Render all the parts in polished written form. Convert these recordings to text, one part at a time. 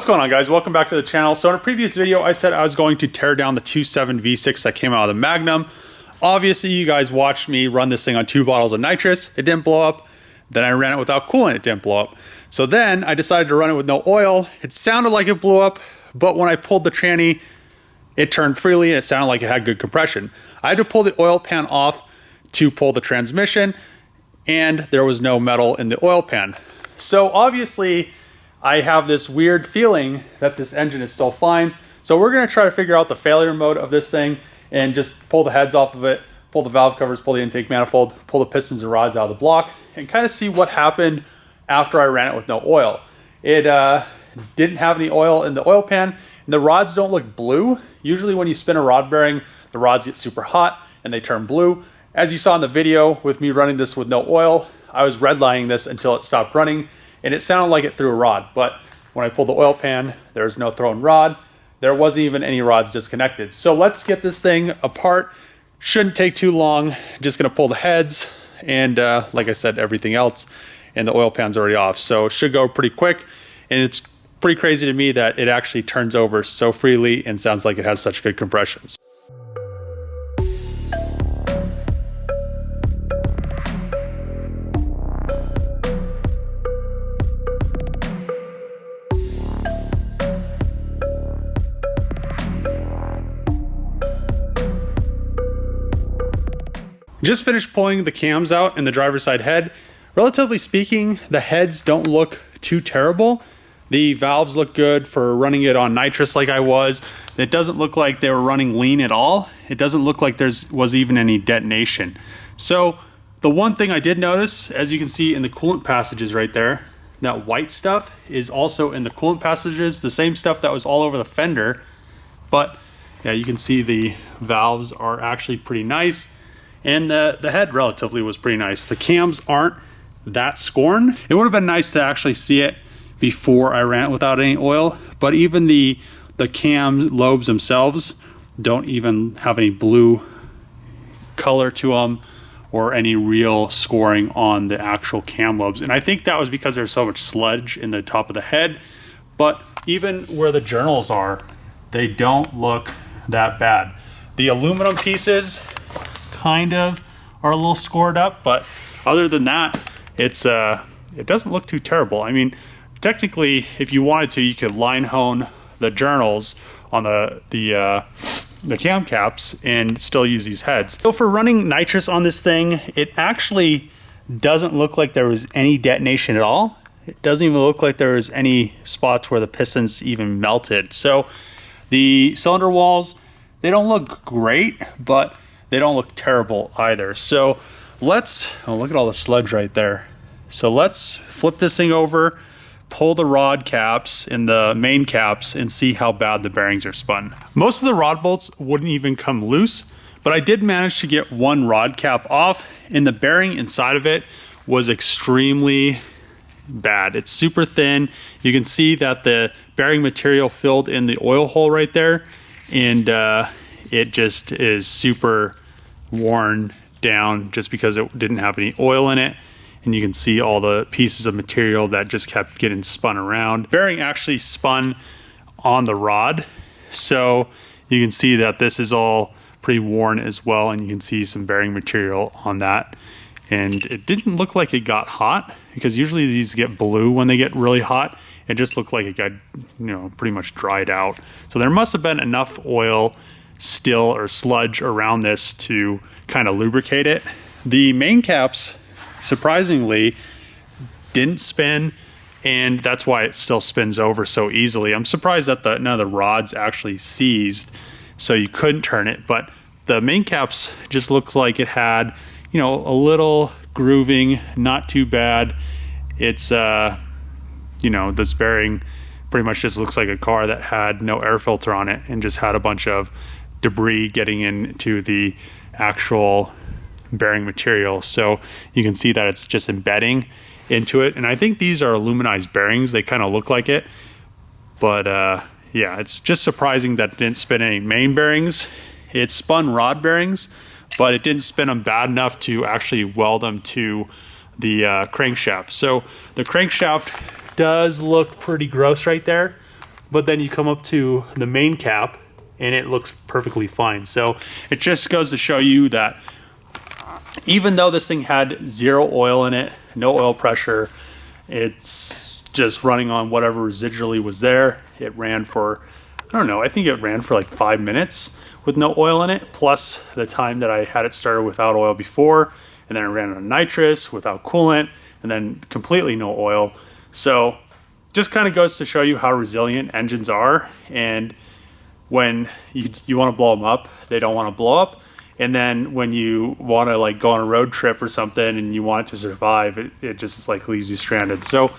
What's going on, guys? Welcome back to the channel. So in a previous video, I said I was going to tear down the 2.7 V6 that came out of the Magnum. Obviously, you guys watched me run this thing on 2 bottles of nitrous. It didn't blow up. Then I ran it without coolant. It didn't blow up. So then I decided to run it with no oil. It sounded like it blew up, but when I pulled the tranny, it turned freely and it sounded like it had good compression. I had to pull the oil pan off to pull the transmission, and there was no metal in the oil pan. So obviously, I have this weird feeling that this engine is still fine. So we're gonna try to figure out the failure mode of this thing and just pull the heads off of it, pull the valve covers, pull the intake manifold, pull the pistons and rods out of the block, and kind of see what happened after I ran it with no oil. It didn't have any oil in the oil pan, and the rods don't look blue. Usually when you spin a rod bearing, the rods get super hot and they turn blue. As you saw in the video with me running this with no oil, I was redlining this until it stopped running, and it sounded like it threw a rod. But when I pulled the oil pan, there was no thrown rod. There wasn't even any rods disconnected. So let's get this thing apart. Shouldn't take too long. Just gonna pull the heads and like I said, everything else, and the oil pan's already off. So it should go pretty quick, and it's pretty crazy to me that it actually turns over so freely and sounds like it has such good compressions. Just finished pulling the cams out and the driver's side head. Relatively speaking, the heads don't look too terrible. The valves look good for running it on nitrous like I was. It doesn't look like they were running lean at all. It doesn't look like was even any detonation. So the one thing I did notice, as you can see in the coolant passages right there, that white stuff is also in the coolant passages, the same stuff that was all over the fender. But yeah, you can see the valves are actually pretty nice. And the head relatively was pretty nice. The cams aren't that scorned. It would have been nice to actually see it before I ran it without any oil, but even the cam lobes themselves don't even have any blue color to them or any real scoring on the actual cam lobes. And I think that was because there's so much sludge in the top of the head, but even where the journals are, they don't look that bad. The aluminum pieces kind of are a little scored up, but other than that, it doesn't look too terrible. I mean, technically, if you wanted to, you could line hone the journals on the cam caps and still use these heads. So for running nitrous on this thing, it actually doesn't look like there was any detonation at all. It doesn't even look like there was any spots where the pistons even melted. So the cylinder walls, they don't look great, but they don't look terrible either. So let's, oh, look at all the sludge right there. So let's flip this thing over, pull the rod caps and the main caps, and see how bad the bearings are spun. Most of the rod bolts wouldn't even come loose, but I did manage to get one rod cap off, and the bearing inside of it was extremely bad. It's super thin. You can see that the bearing material filled in the oil hole right there, and it just is super worn down just because it didn't have any oil in it. And you can see all the pieces of material that just kept getting spun around. Bearing actually spun on the rod, so you can see that this is all pretty worn as well, and you can see some bearing material on that. And it didn't look like it got hot, because usually these get blue when they get really hot. It just looked like it got, pretty much dried out. So there must have been enough oil still or sludge around this to kind of lubricate it. The main caps, surprisingly, didn't spin, and that's why it still spins over so easily. I'm surprised that none of the rods actually seized, so you couldn't turn it. But the main caps just looks like it had, a little grooving, not too bad. It's this bearing pretty much just looks like a car that had no air filter on it and just had a bunch of debris getting into the actual bearing material. So you can see that it's just embedding into it. And I think these are aluminized bearings. They kind of look like it. But yeah, it's just surprising that it didn't spin any main bearings. It spun rod bearings, but it didn't spin them bad enough to actually weld them to the crankshaft. So the crankshaft does look pretty gross right there. but then you come up to the main cap and it looks perfectly fine. So it just goes to show you that even though this thing had 0 oil in it, no oil pressure, it's just running on whatever residually was there. It ran for, I don't know, I think it ran for like 5 minutes with no oil in it, plus the time that I had it started without oil before, and then it ran on nitrous without coolant, and then completely no oil. So just kind of goes to show you how resilient engines are, and when you want to blow them up, they don't want to blow up. And then when you want to like go on a road trip or something and you want it to survive, it just like leaves you stranded. So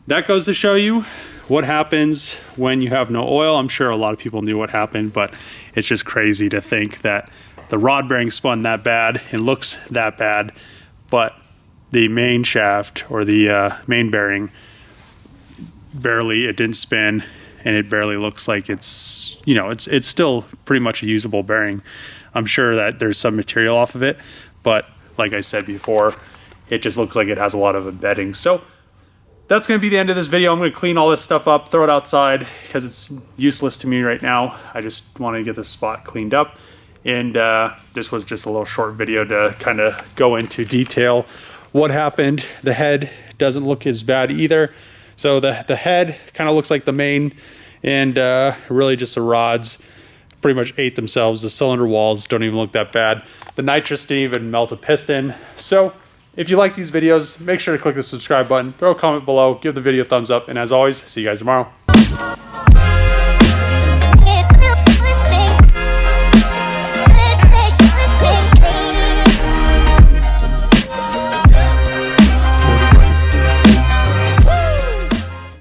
that goes to show you what happens when you have no oil. I'm sure a lot of people knew what happened, but it's just crazy to think that the rod bearing spun that bad and looks that bad, but the main shaft or the main bearing it didn't spin, and it barely looks like it's, you know, it's still pretty much a usable bearing. I'm sure that there's some material off of it, but like I said before, it just looks like it has a lot of embedding. So that's going to be the end of this video. I'm going to clean all this stuff up, throw it outside because it's useless to me right now. I just want to get this spot cleaned up. And this was just a little short video to kind of go into detail what happened. The head doesn't look as bad either. So the head kind of looks like the main, and really just the rods pretty much ate themselves. The cylinder walls don't even look that bad. The nitrous didn't even melt a piston. So if you like these videos, make sure to click the subscribe button, throw a comment below, give the video a thumbs up, and as always, see you guys tomorrow.